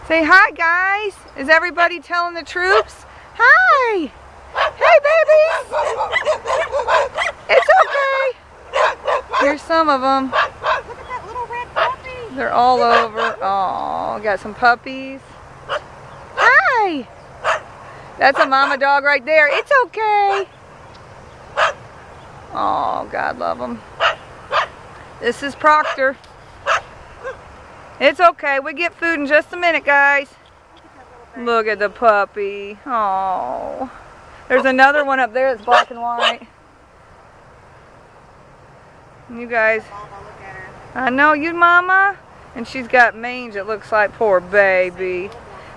Say hi, guys. Is everybody telling the troops? Hi. Hey, babies. It's okay. Here's some of them. Look at that little red puppy. They're all over. Oh, got some puppies. Hi. That's a mama dog right there. It's okay. Oh, God love them. This is Proctor. It's okay. We get food in just a minute, guys. Look at the puppy. Oh. There's another one up there that's black and white. You guys. I know you, Mama. And she's got mange, it looks like. Poor baby.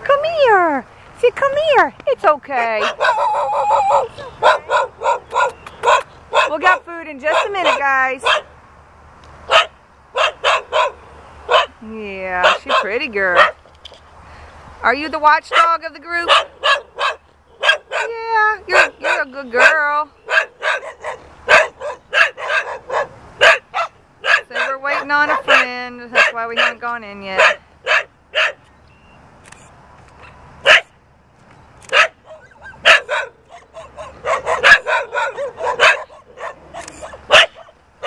Come here. See, come here. It's okay. We'll get food in just a minute, guys. Yeah, she's a pretty girl. Are you the watchdog of the group? Yeah, you're a good girl. So we're waiting on a friend. That's why we haven't gone in yet.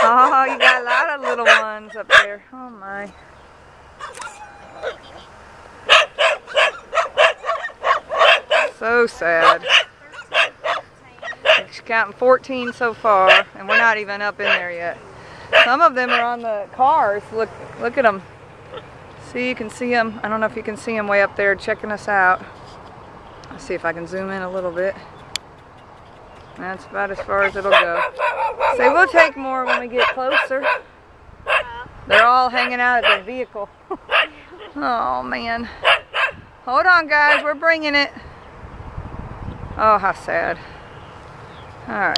Oh, you got a lot of little ones up there. Oh my. So sad. She's counting 14 so far, and we're not even up in there yet. Some of them are on the cars. Look at them. See, you can see them. I don't know if you can see them way up there checking us out. Let's see if I can zoom in a little bit. That's about as far as it'll go. Say, we'll take more when we get closer. They're all hanging out at their vehicle. Oh, man. Hold on, guys. We're bringing it. Oh, how sad. All right.